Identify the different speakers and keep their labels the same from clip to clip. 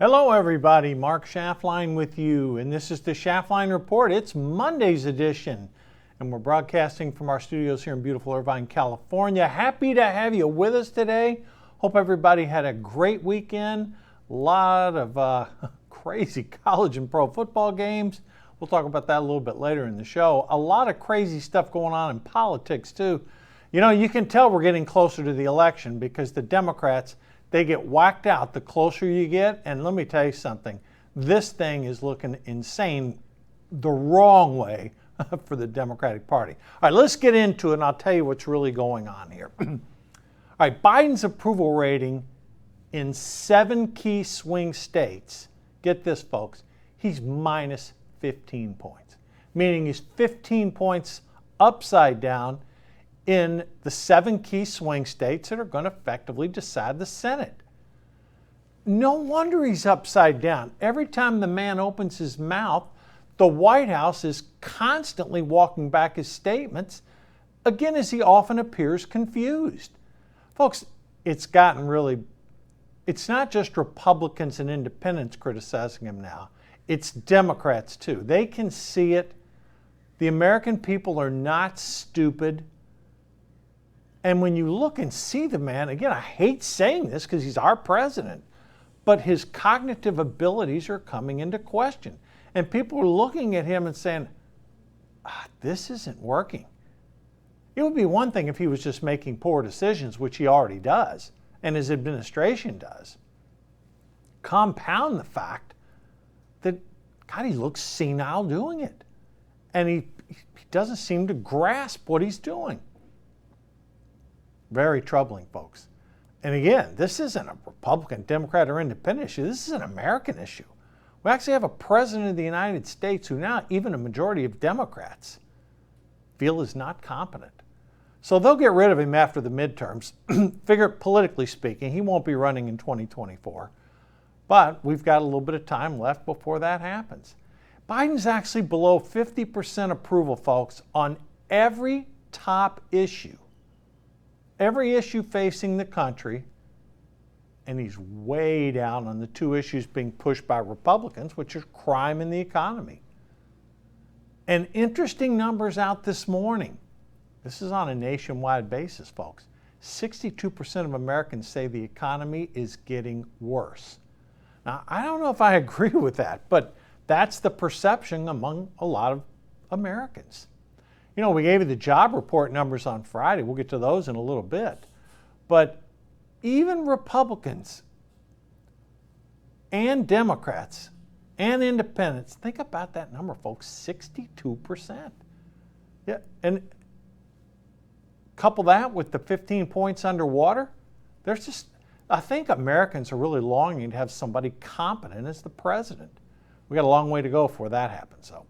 Speaker 1: Hello everybody, Mark Schaftlein with you, and this is the Schaftlein Report. It's Monday's edition, and we're broadcasting from our studios here in beautiful Irvine, California. Happy to have you with us today. Hope everybody had a great weekend. A lot of crazy college and pro football games. We'll talk about that a little bit later in the show. A lot of crazy stuff going on in politics too. You know, you can tell we're getting closer to the election because the Democrats, they get whacked out the closer you get. And let me tell you something, this thing is looking insane the wrong way for the Democratic Party. All right, let's get into it and I'll tell you what's really going on here. All right, Biden's approval rating in 7 key swing states, get this folks, he's minus 15 points, meaning he's 15 points upside down in the 7 key swing states that are going to effectively decide the Senate. No wonder he's upside down. Every time the man opens his mouth, the White House is constantly walking back his statements, again, as he often appears confused. Folks, it's not just Republicans and independents criticizing him now. It's Democrats too. They can see it. The American people are not stupid. And when you look and see the man, again, I hate saying this because he's our president, but his cognitive abilities are coming into question. And people are looking at him and saying, this isn't working. It would be one thing if he was just making poor decisions, which he already does, and his administration does. Compound the fact that, God, he looks senile doing it. And he doesn't seem to grasp what he's doing. Very troubling, folks. And again, this isn't a Republican, Democrat, or Independent issue. This is an American issue. We actually have a president of the United States who now even a majority of Democrats feel is not competent. So they'll get rid of him after the midterms. Figure, politically speaking, he won't be running in 2024. But we've got a little bit of time left before that happens. Biden's actually below 50% approval, folks, on every top issue. Every issue facing the country, and he's way down on the 2 issues being pushed by Republicans, which are crime and the economy. And interesting numbers out this morning. This is on a nationwide basis, folks. 62% of Americans say the economy is getting worse. Now, I don't know if I agree with that, but that's the perception among a lot of Americans. You know, we gave you the job report numbers on Friday. We'll get to those in a little bit. But even Republicans and Democrats and independents, think about that number, folks, 62%. Yeah, and couple that with the 15 points underwater, I think Americans are really longing to have somebody competent as the president. We got a long way to go before that happens, though.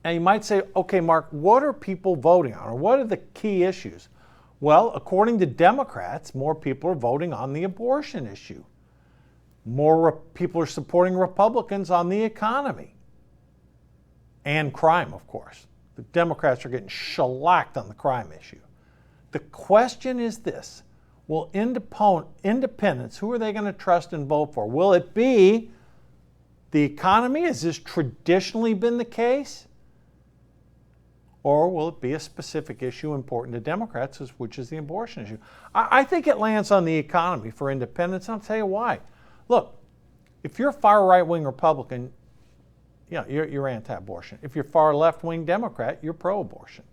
Speaker 1: Now you might say, okay, Mark, what are people voting on, or what are the key issues? Well, according to Democrats, more people are voting on the abortion issue. More people are supporting Republicans on the economy. And crime, of course. The Democrats are getting shellacked on the crime issue. The question is this, will independents, who are they going to trust and vote for? Will it be the economy, as has traditionally been the case? Or will it be a specific issue important to Democrats, which is the abortion issue? I think it lands on the economy for independents, and I'll tell you why. Look, if you're a far right-wing Republican, you're anti-abortion. If you're far left-wing Democrat, you're pro-abortion.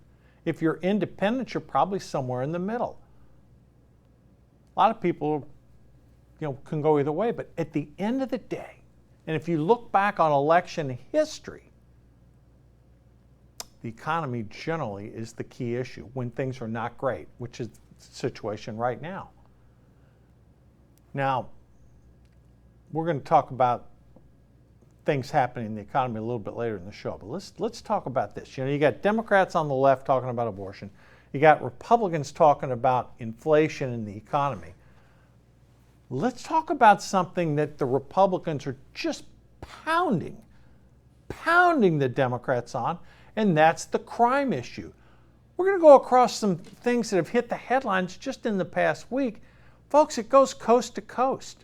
Speaker 1: If you're independent, you're probably somewhere in the middle. A lot of people, can go either way, but at the end of the day, and if you look back on election history, the economy generally is the key issue when things are not great, which is the situation right now. Now, we're going to talk about things happening in the economy a little bit later in the show, but let's talk about this. You got Democrats on the left talking about abortion. You got Republicans talking about inflation and the economy. Let's talk about something that the Republicans are just pounding the Democrats on, and that's the crime issue. We're going to go across some things that have hit the headlines just in the past week. Folks, it goes coast to coast.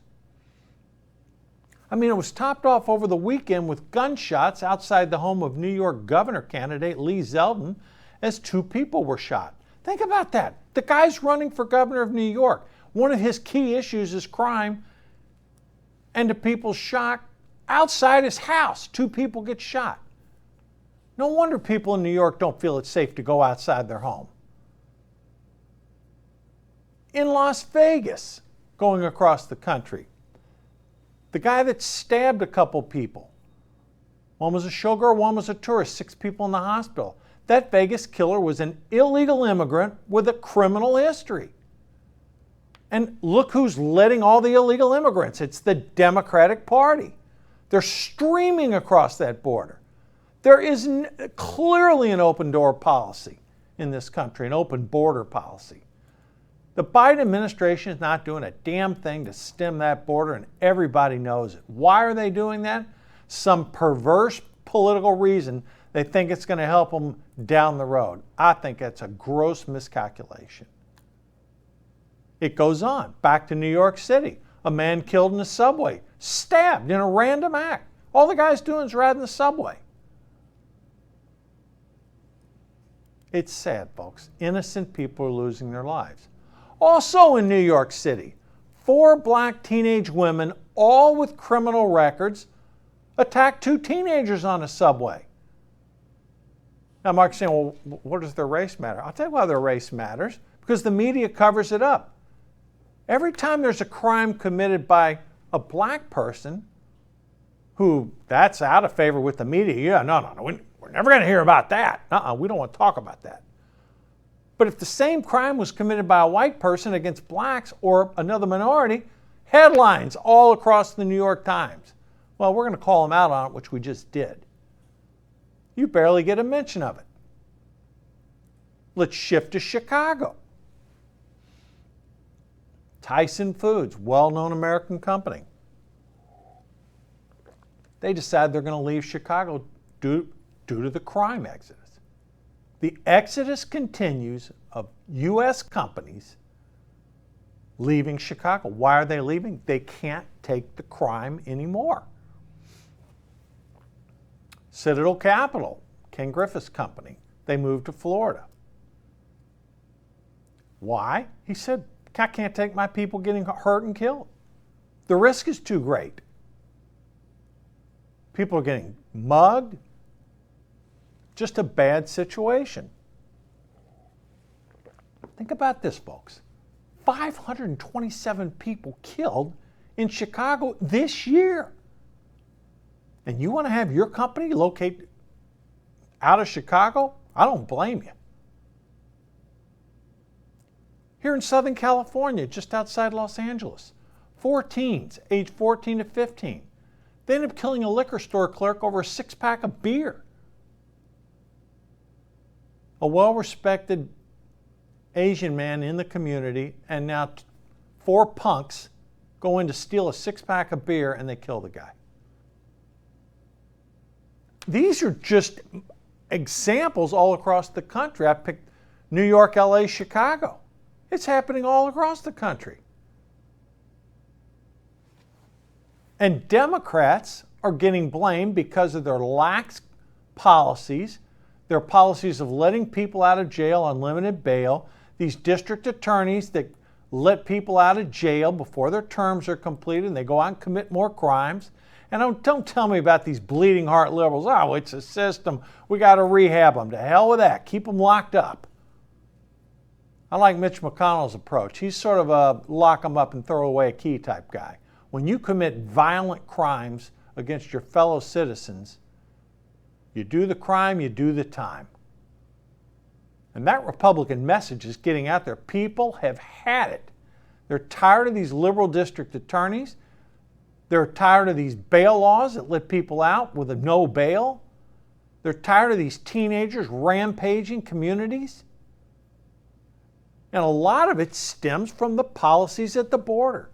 Speaker 1: I mean, it was topped off over the weekend with gunshots outside the home of New York governor candidate Lee Zeldin as 2 people were shot. Think about that. The guy's running for governor of New York. One of his key issues is crime, and the people shot outside his house. 2 people get shot. No wonder people in New York don't feel it's safe to go outside their home. In Las Vegas, going across the country, the guy that stabbed a couple people, one was a showgirl, one was a tourist, 6 people in the hospital. That Vegas killer was an illegal immigrant with a criminal history. And look who's letting all the illegal immigrants. It's the Democratic Party. They're streaming across that border. There is clearly an open door policy in this country, an open border policy. The Biden administration is not doing a damn thing to stem that border, and everybody knows it. Why are they doing that? Some perverse political reason. They think it's going to help them down the road. I think that's a gross miscalculation. It goes on. Back to New York City. A man killed in the subway, stabbed in a random act. All the guy's doing is riding the subway. It's sad, folks. Innocent people are losing their lives. Also in New York City, 4 black teenage women, all with criminal records, attacked 2 teenagers on a subway. Now, Mark's saying, well, what does their race matter? I'll tell you why their race matters. Because the media covers it up. Every time there's a crime committed by a black person, who that's out of favor with the media, yeah, no, we're never going to hear about that. We don't want to talk about that. But if the same crime was committed by a white person against blacks or another minority, headlines all across the New York Times. Well, we're going to call them out on it, which we just did. You barely get a mention of it. Let's shift to Chicago. Tyson Foods, well-known American company. They decide they're going to leave Chicago due to the crime exodus. The exodus continues of U.S. companies leaving Chicago. Why are they leaving? They can't take the crime anymore. Citadel Capital, Ken Griffith's company, they moved to Florida. Why? He said, I can't take my people getting hurt and killed. The risk is too great. People are getting mugged. Just a bad situation. Think about this, folks. 527 people killed in Chicago this year. And you want to have your company located out of Chicago? I don't blame you. Here in Southern California, just outside Los Angeles, 4 teens, aged 14 to 15. They ended up killing a liquor store clerk over a 6-pack of beer. A well-respected Asian man in the community, and now 4 punks go in to steal a 6-pack of beer and they kill the guy. These are just examples all across the country. I picked New York, LA, Chicago. It's happening all across the country. And Democrats are getting blamed because of their lax policies, their policies of letting people out of jail on limited bail, these district attorneys that let people out of jail before their terms are completed and they go out and commit more crimes. And don't tell me about these bleeding heart liberals. Oh, it's a system. We got to rehab them. To hell with that. Keep them locked up. I like Mitch McConnell's approach. He's sort of a lock them up and throw away a key type guy. When you commit violent crimes against your fellow citizens, you do the crime, you do the time. And that Republican message is getting out there. People have had it. They're tired of these liberal district attorneys. They're tired of these bail laws that let people out with a no bail. They're tired of these teenagers rampaging communities. And a lot of it stems from the policies at the border.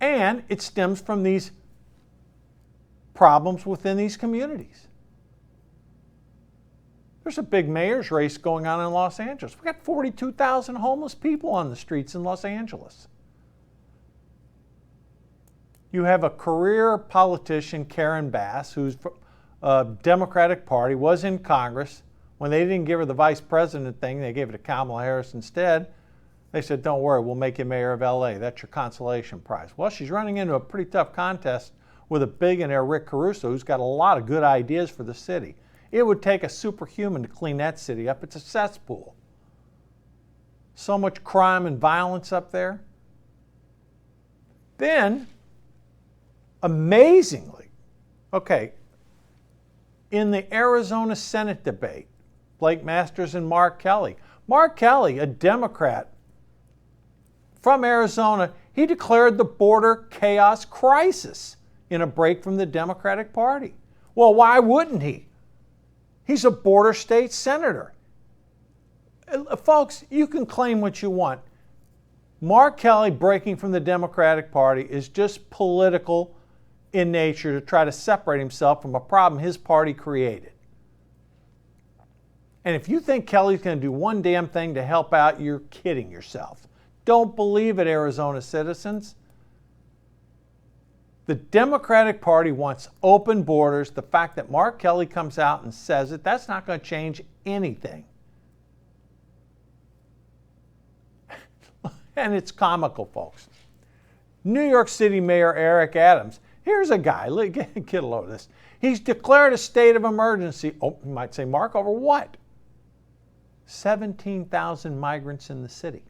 Speaker 1: And it stems from these problems within these communities. There's a big mayor's race going on in Los Angeles. We've got 42,000 homeless people on the streets in Los Angeles. You have a career politician, Karen Bass, who's a Democratic Party, was in Congress. When they didn't give her the vice president thing, they gave it to Kamala Harris instead. They said, don't worry, we'll make you mayor of LA. That's your consolation prize. Well, she's running into a pretty tough contest with a billionaire, Rick Caruso, who's got a lot of good ideas for the city. It would take a superhuman to clean that city up. It's a cesspool. So much crime and violence up there. Then, amazingly, okay, in the Arizona Senate debate, Blake Masters and Mark Kelly. Mark Kelly, a Democrat from Arizona, he declared the border chaos crisis in a break from the Democratic Party. Well, why wouldn't he? He's a border state senator. Folks, you can claim what you want. Mark Kelly breaking from the Democratic Party is just political in nature to try to separate himself from a problem his party created. And if you think Kelly's going to do one damn thing to help out, you're kidding yourself. Don't believe it, Arizona citizens. The Democratic Party wants open borders. The fact that Mark Kelly comes out and says it, that's not going to change anything. And it's comical, folks. New York City Mayor Eric Adams, here's a guy, get a load of this. He's declared a state of emergency. Oh, you might say, Mark, over what? 17,000 migrants in the city.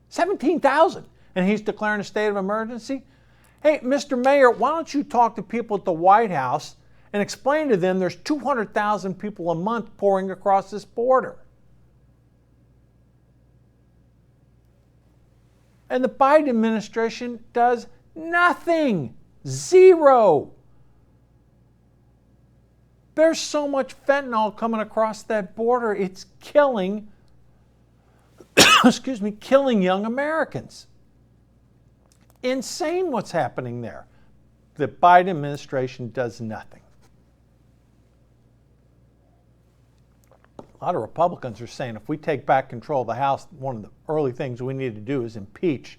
Speaker 1: 17,000! And he's declaring a state of emergency? Hey, Mr. Mayor, why don't you talk to people at the White House and explain to them there's 200,000 people a month pouring across this border? And the Biden administration does nothing. Zero. There's so much fentanyl coming across that border, it's killing, excuse me, killing young Americans. Insane what's happening there. The Biden administration does nothing. A lot of Republicans are saying if we take back control of the House, one of the early things we need to do is impeach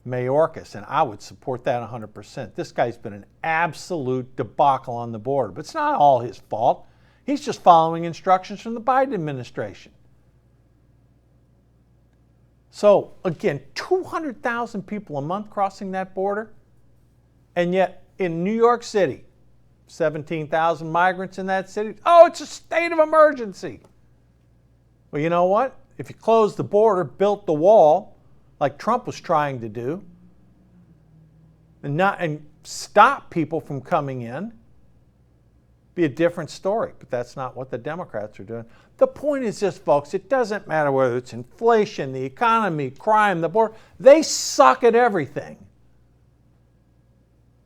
Speaker 1: Mayorkas, and I would support that 100%. This guy's been an absolute debacle on the border, but it's not all his fault. He's just following instructions from the Biden administration. So, again, 200,000 people a month crossing that border, and yet in New York City, 17,000 migrants in that city. Oh, it's a state of emergency. Well, you know what? If you close the border, built the wall, like Trump was trying to do, and stop people from coming in, be a different story. But that's not what the Democrats are doing. The point is this, folks, it doesn't matter whether it's inflation, the economy, crime, the border. They suck at everything.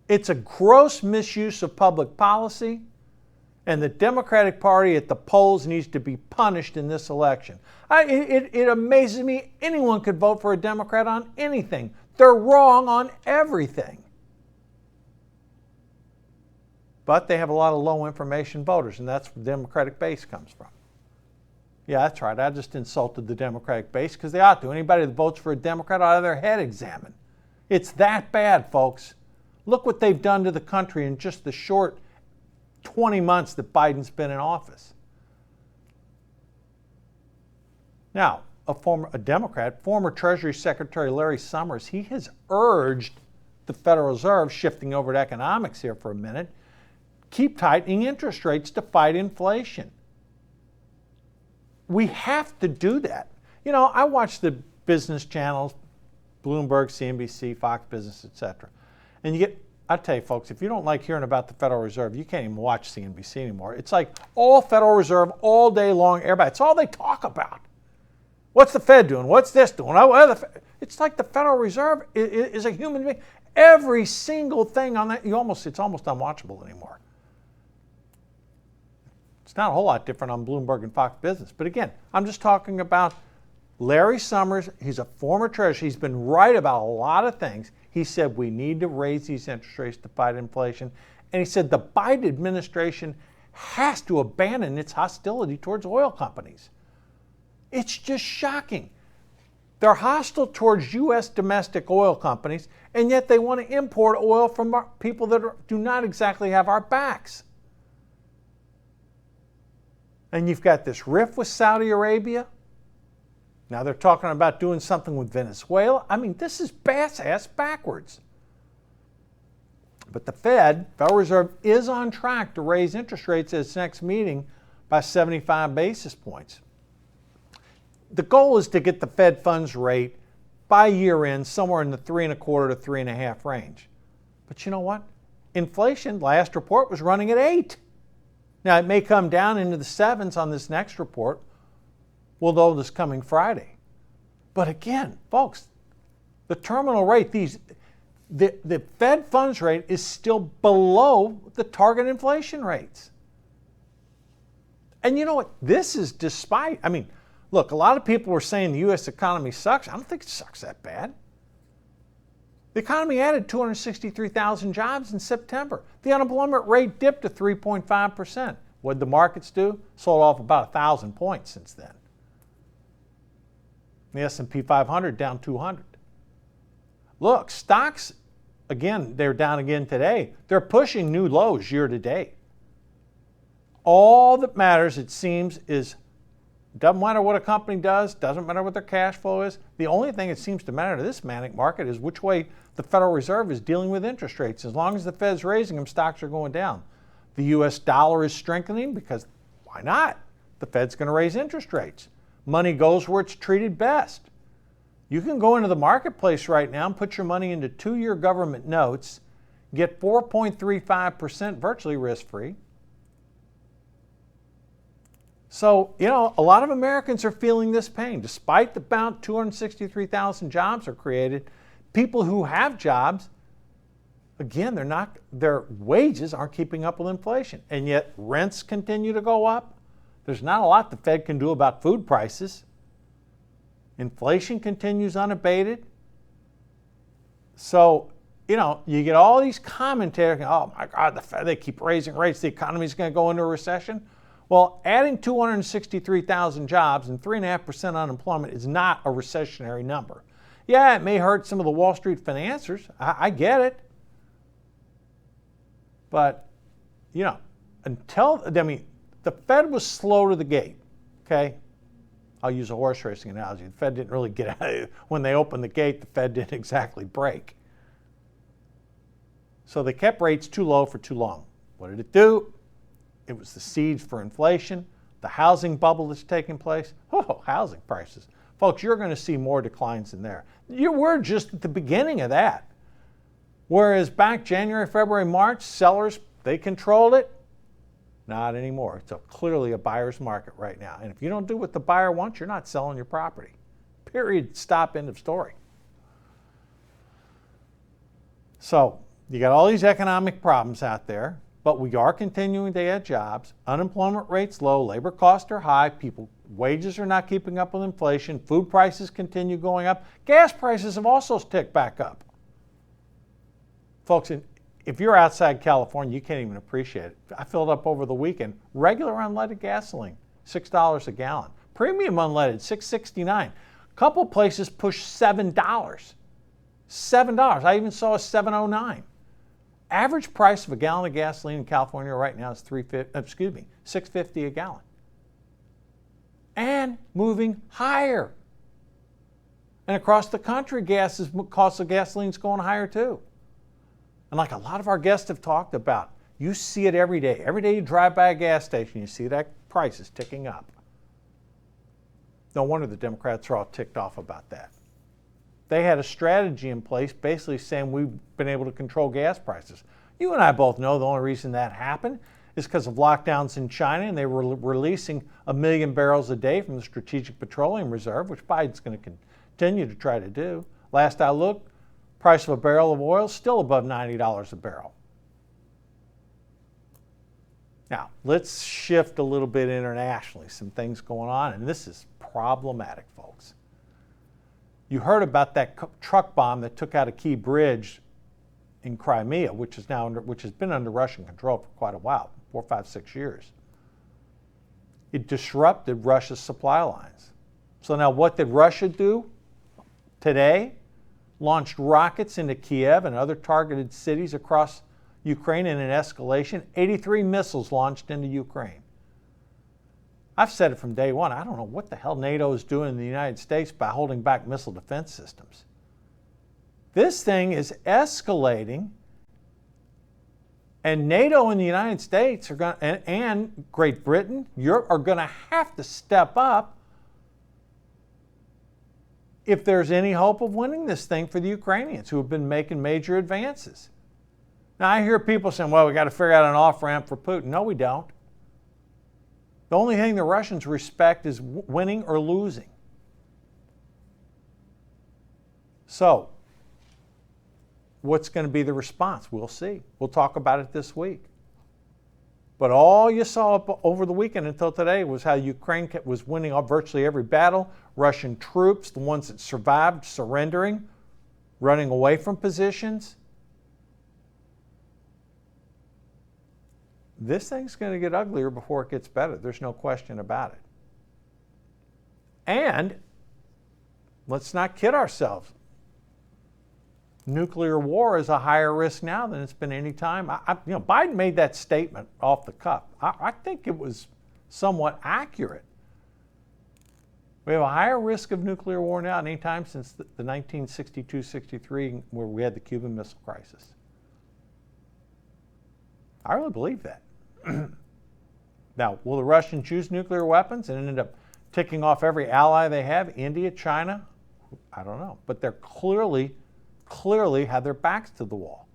Speaker 1: It's a gross misuse of public policy, and the Democratic Party at the polls needs to be punished in this election. It amazes me anyone could vote for a Democrat on anything. They're wrong on everything. But they have a lot of low information voters, and that's where the Democratic base comes from. Yeah, that's right. I just insulted the Democratic base because they ought to. Anybody that votes for a Democrat ought to have their head examined. It's that bad, folks. Look what they've done to the country in just the short 20 months that Biden's been in office. Now, a Democrat, former Treasury Secretary Larry Summers, he has urged the Federal Reserve, shifting over to economics here for a minute, keep tightening interest rates to fight inflation. We have to do that. You know, I watch the business channels, Bloomberg, CNBC, Fox Business, etc. And I tell you folks, if you don't like hearing about the Federal Reserve, you can't even watch CNBC anymore. It's like all Federal Reserve all day long, everybody. It's all they talk about. What's the Fed doing? What's this doing? It's like the Federal Reserve is a human being. Every single thing on that, it's almost unwatchable anymore. It's not a whole lot different on Bloomberg and Fox Business. But again, I'm just talking about Larry Summers. He's a former treasurer. He's been right about a lot of things. He said we need to raise these interest rates to fight inflation. And he said the Biden administration has to abandon its hostility towards oil companies. It's just shocking. They're hostile towards U.S. domestic oil companies, and yet they want to import oil from people that do not exactly have our backs. And you've got this rift with Saudi Arabia. Now they're talking about doing something with Venezuela. I mean, this is ass backwards. But the Federal Reserve, is on track to raise interest rates at its next meeting by 75 basis points. The goal is to get the Fed funds rate by year end somewhere in the 3.25 to 3.5 range. But you know what? Inflation, last report, was running at 8. Now it may come down into the 7s on this next report. We'll know this coming Friday. But again, folks, the terminal rate, the Fed funds rate is still below the target inflation rates. And you know what? This is despite, look, a lot of people are saying the U.S. economy sucks. I don't think it sucks that bad. The economy added 263,000 jobs in September. The unemployment rate dipped to 3.5%. What did the markets do? Sold off about 1,000 points since then. The S&P 500 down 200. Look, stocks, again, they're down again today. They're pushing new lows year to date. All that matters, it seems, is doesn't matter what a company does, doesn't matter what their cash flow is. The only thing that seems to matter to this manic market is which way the Federal Reserve is dealing with interest rates. As long as the Fed's raising them, stocks are going down. The U.S. dollar is strengthening because why not? The Fed's going to raise interest rates. Money goes where it's treated best. You can go into the marketplace right now and put your money into 2-year government notes, get 4.35% virtually risk-free. So, a lot of Americans are feeling this pain. Despite about 263,000 jobs are created, people who have jobs, again, their wages aren't keeping up with inflation. And yet rents continue to go up. There's not a lot the Fed can do about food prices. Inflation continues unabated. So, you get all these commentators, oh my God, the Fed, they keep raising rates, the economy's going to go into a recession. Well, adding 263,000 jobs and 3.5% unemployment is not a recessionary number. Yeah, it may hurt some of the Wall Street financiers. I get it. But, the Fed was slow to the gate, okay? I'll use a horse racing analogy. The Fed didn't really get out of it. When they opened the gate, the Fed didn't exactly break. So they kept rates too low for too long. What did it do? It was the seeds for inflation, the housing bubble that's taking place. Oh, housing prices. Folks, you're going to see more declines in there. We're just at the beginning of that. Whereas back January, February, March, sellers, they controlled it. Not anymore. It's clearly a buyer's market right now. And if you don't do what the buyer wants, you're not selling your property. Period. Stop. End of story. So you got all these economic problems out there. But we are continuing to add jobs. Unemployment rate's low. Labor costs are high. Wages are not keeping up with inflation. Food prices continue going up. Gas prices have also ticked back up. Folks, if you're outside California, you can't even appreciate it. I filled up over the weekend. Regular unleaded gasoline, $6 a gallon. Premium unleaded, $6.69. A couple places pushed $7. $7. I even saw a $7.09. Average price of a gallon of gasoline in California right now is $6.50 a gallon. And moving higher. And across the country, cost of gasoline is going higher too. And like a lot of our guests have talked about, you see it every day. Every day you drive by a gas station, you see that price is ticking up. No wonder the Democrats are all ticked off about that. They had a strategy in place basically saying we've been able to control gas prices. You and I both know the only reason that happened is because of lockdowns in China, and they were releasing 1 million barrels a day from the Strategic Petroleum Reserve, which Biden's going to continue to try to do. Last I looked, price of a barrel of oil is still above $90 a barrel. Now, let's shift a little bit internationally. Some things going on, and this is problematic, folks. You heard about that truck bomb that took out a key bridge in Crimea, which has been under Russian control for quite a while, 4, 5, 6 years. It disrupted Russia's supply lines. So now what did Russia do? today launched rockets into Kiev and other targeted cities across Ukraine in an escalation. 83 missiles launched into Ukraine. I've said it from day one. I don't know what the hell NATO is doing in the United States by holding back missile defense systems. This thing is escalating, and NATO and the United States are going, and Great Britain, Europe are going to have to step up if there's any hope of winning this thing for the Ukrainians, who have been making major advances. Now, I hear people saying, well, we got to figure out an off-ramp for Putin. No, we don't. The only thing the Russians respect is winning or losing. So, what's going to be the response? We'll see. We'll talk about it this week. But all you saw over the weekend until today was how Ukraine was winning virtually every battle. Russian troops, the ones that survived, surrendering, running away from positions. This thing's going to get uglier before it gets better. There's no question about it. And let's not kid ourselves. Nuclear war is a higher risk now than it's been any time. Biden made that statement off the cuff. I think it was somewhat accurate. We have a higher risk of nuclear war now than any time since the 1962-63, where we had the Cuban Missile Crisis. I really believe that. Now, will the Russians use nuclear weapons and end up ticking off every ally they have? India, China? I don't know. But they're clearly have their backs to the wall.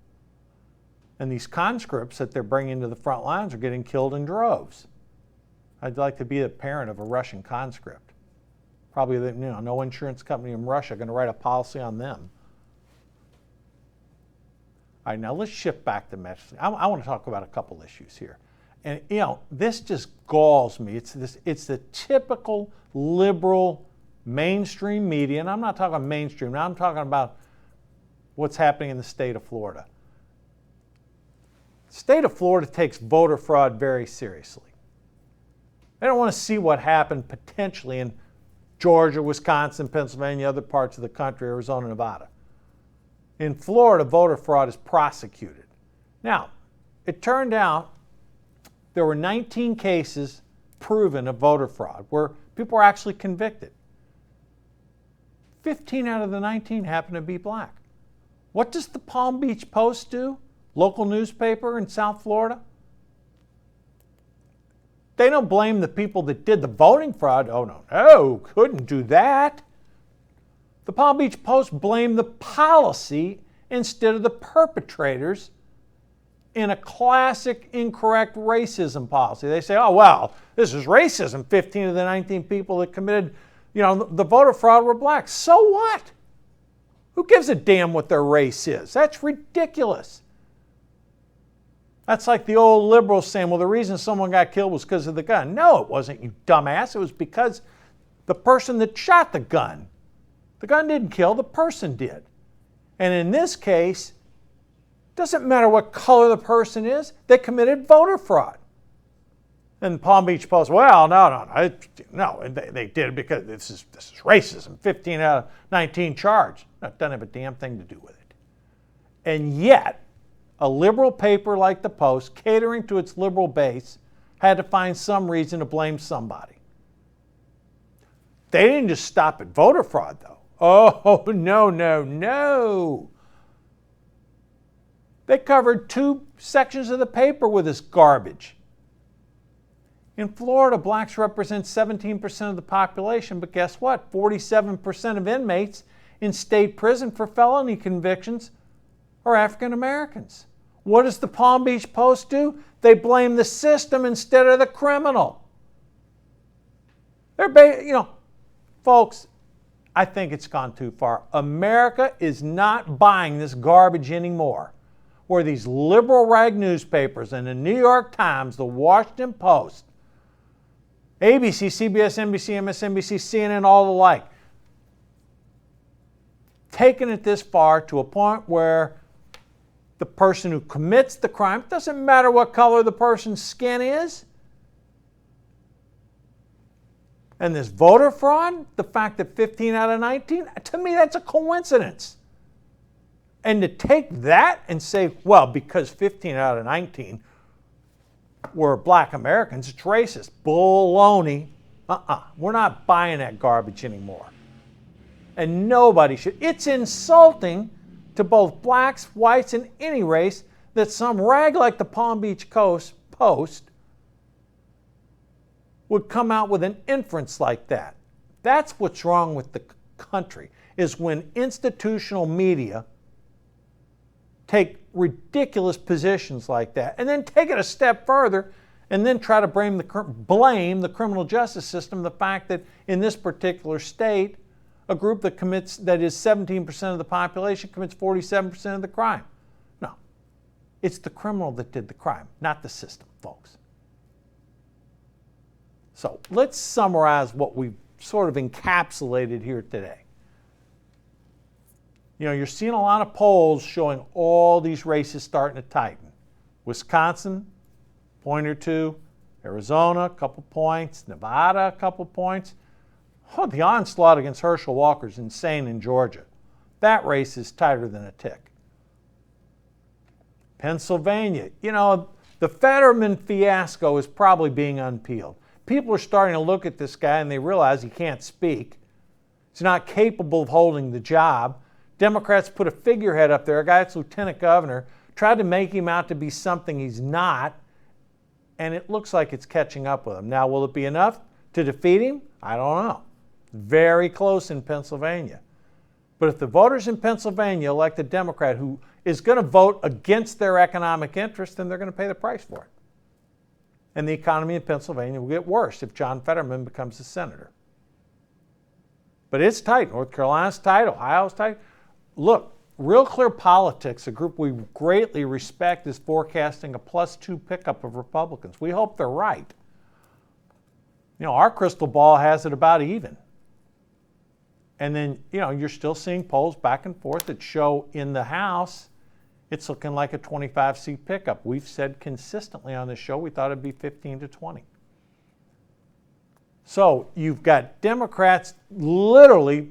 Speaker 1: And these conscripts that they're bringing to the front lines are getting killed in droves. I'd like to be the parent of a Russian conscript. Probably, no insurance company in Russia going to write a policy on them. All right, now let's shift back to messaging. I want to talk about a couple issues here. And, this just galls me. It's the typical liberal mainstream media, and I'm not talking mainstream, now I'm talking about what's happening in the state of Florida. The state of Florida takes voter fraud very seriously. They don't want to see what happened potentially in Georgia, Wisconsin, Pennsylvania, other parts of the country, Arizona, Nevada. In Florida, voter fraud is prosecuted. Now, it turned out there were 19 cases proven of voter fraud where people were actually convicted. 15 out of the 19 happened to be black. What does the Palm Beach Post do? Local newspaper in South Florida? They don't blame the people that did the voting fraud. Oh, no, couldn't do that. The Palm Beach Post blamed the policy instead of the perpetrators in a classic incorrect racism policy. They say, oh, well, this is racism. 15 of the 19 people that committed, the voter fraud were black. So what? Who gives a damn what their race is? That's ridiculous. That's like the old liberals saying, well, the reason someone got killed was because of the gun. No, it wasn't, you dumbass. It was because the person that shot the gun didn't kill, the person did. And in this case, it doesn't matter what color the person is, they committed voter fraud. And Palm Beach Post, well, no, they did it because this is racism. 15 out of 19 charged. That doesn't have a damn thing to do with it. And yet, a liberal paper like the Post, catering to its liberal base, had to find some reason to blame somebody. They didn't just stop at voter fraud, though. Oh, no. They covered 2 sections of the paper with this garbage. In Florida, blacks represent 17% of the population, but guess what? 47% of inmates in state prison for felony convictions are African Americans. What does the Palm Beach Post do? They blame the system instead of the criminal. Folks, I think it's gone too far. America is not buying this garbage anymore, where these liberal rag newspapers and the New York Times, the Washington Post, ABC, CBS, NBC, MSNBC, CNN, all the like, taking it this far to a point where the person who commits the crime, it doesn't matter what color the person's skin is, And this voter fraud, the fact that 15 out of 19, to me that's a coincidence. And to take that and say, well, because 15 out of 19 were black Americans, it's racist. Baloney. We're not buying that garbage anymore. And nobody should. It's insulting to both blacks, whites, and any race that some rag like the Palm Beach Post would come out with an inference like that. That's what's wrong with the country, is when institutional media take ridiculous positions like that and then take it a step further and then try to blame the criminal justice system, the fact that in this particular state, a group that is 17% of the population commits 47% of the crime. No, it's the criminal that did the crime, not the system, folks. So let's summarize what we've sort of encapsulated here today. You know, you're seeing a lot of polls showing all these races starting to tighten. Wisconsin, point or two. Arizona, a couple points. Nevada, a couple points. Oh, the onslaught against Herschel Walker is insane in Georgia. That race is tighter than a tick. Pennsylvania, you know, the Fetterman fiasco is probably being unpeeled. People are starting to look at this guy and they realize he can't speak. He's not capable of holding the job. Democrats put a figurehead up there, a guy that's lieutenant governor, tried to make him out to be something he's not, and it looks like it's catching up with him. Now, will it be enough to defeat him? I don't know. Very close in Pennsylvania. But if the voters in Pennsylvania elect a Democrat who is going to vote against their economic interests, then they're going to pay the price for it. And the economy in Pennsylvania will get worse if John Fetterman becomes a senator. But it's tight. North Carolina's tight. Ohio's tight. Look, Real Clear Politics, a group we greatly respect, is forecasting a +2 pickup of Republicans. We hope they're right. You know, our crystal ball has it about even. And then, you know, you're still seeing polls back and forth that show in the House it's looking like a 25-seat pickup. We've said consistently on this show we thought it'd be 15 to 20. So you've got Democrats literally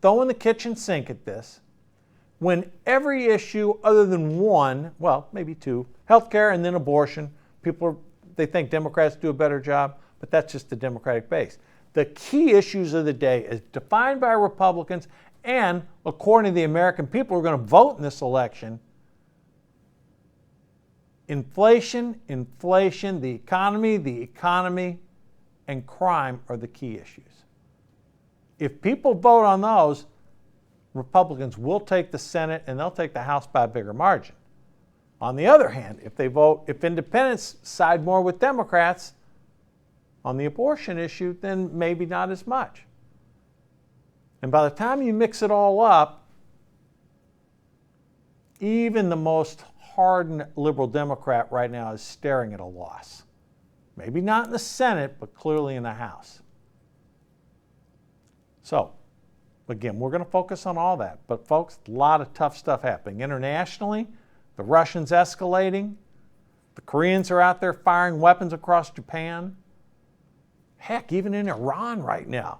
Speaker 1: throwing the kitchen sink at this, when every issue other than one, well, maybe two, healthcare and then abortion, they think Democrats do a better job, but that's just the Democratic base. The key issues of the day, as defined by Republicans and according to the American people who are going to vote in this election, inflation, the economy, and crime are the key issues. If people vote on those, Republicans will take the Senate and they'll take the House by a bigger margin. On the other hand, if independents side more with Democrats on the abortion issue, then maybe not as much. And by the time you mix it all up, even the most hardened liberal Democrat right now is staring at a loss. Maybe not in the Senate, but clearly in the House. So, again, we're going to focus on all that. But folks, a lot of tough stuff happening. Internationally, the Russians escalating. The Koreans are out there firing weapons across Japan. Heck, even in Iran right now.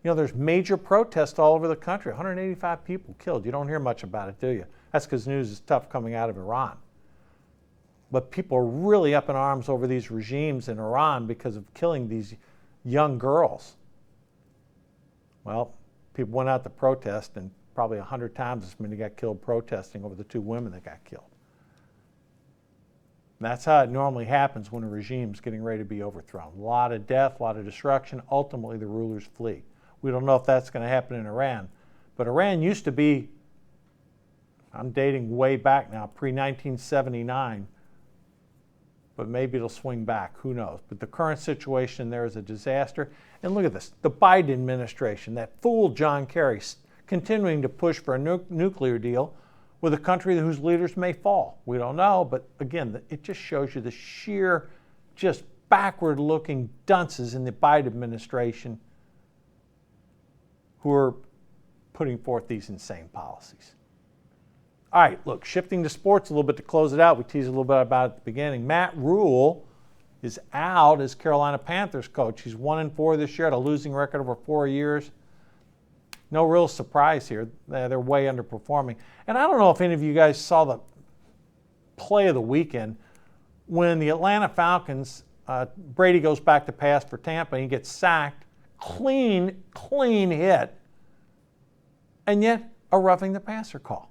Speaker 1: You know, there's major protests all over the country. 185 people killed. You don't hear much about it, do you? That's because news is tough coming out of Iran. But people are really up in arms over these regimes in Iran because of killing these young girls. Well, people went out to protest, and probably 100 times as many got killed protesting over the 2 women that got killed. And that's how it normally happens when a regime's getting ready to be overthrown. A lot of death, a lot of destruction. Ultimately, the rulers flee. We don't know if that's going to happen in Iran. But Iran used to be, I'm dating way back now, pre-1979, but maybe it'll swing back. Who knows? But the current situation there is a disaster. And look at this. The Biden administration, that fool John Kerry, continuing to push for a nuclear deal with a country whose leaders may fall. We don't know, but again, it just shows you the sheer, just backward-looking dunces in the Biden administration who are putting forth these insane policies. All right, look, shifting to sports a little bit to close it out. We teased a little bit about it at the beginning. Matt Rule is out as Carolina Panthers coach. He's 1-4 this year, had a losing record over 4 years. No real surprise here. They're way underperforming. And I don't know if any of you guys saw the play of the weekend when the Atlanta Falcons, Brady goes back to pass for Tampa, and he gets sacked. Clean hit. And yet, a roughing the passer call.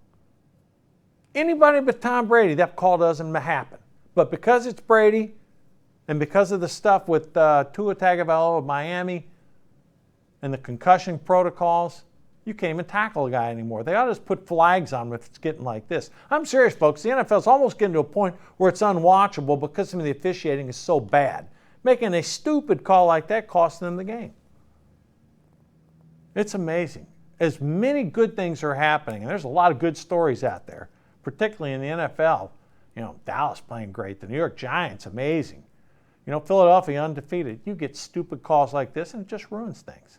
Speaker 1: Anybody but Tom Brady, that call doesn't happen. But because it's Brady, and because of the stuff with Tua Tagovailoa of Miami and the concussion protocols, you can't even tackle a guy anymore. They ought to just put flags on if it's getting like this. I'm serious, folks. The NFL's almost getting to a point where it's unwatchable because some of the officiating is so bad. Making a stupid call like that costs them the game. It's amazing. As many good things are happening, and there's a lot of good stories out there, particularly in the NFL. You know, Dallas playing great. The New York Giants, amazing. You know, Philadelphia undefeated. You get stupid calls like this, and it just ruins things.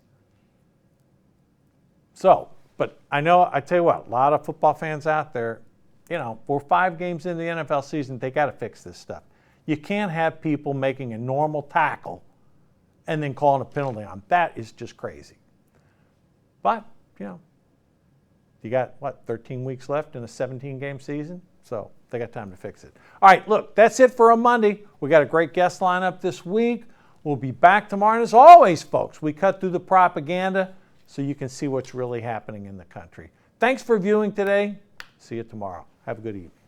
Speaker 1: So, but I tell you what, a lot of football fans out there, you know, we're 5 games into the NFL season, they got to fix this stuff. You can't have people making a normal tackle and then calling a penalty on. That is just crazy. But, you know, you got, 13 weeks left in a 17-game season? So they got time to fix it. All right, look, that's it for a Monday. We got a great guest lineup this week. We'll be back tomorrow. And as always, folks, we cut through the propaganda so you can see what's really happening in the country. Thanks for viewing today. See you tomorrow. Have a good evening.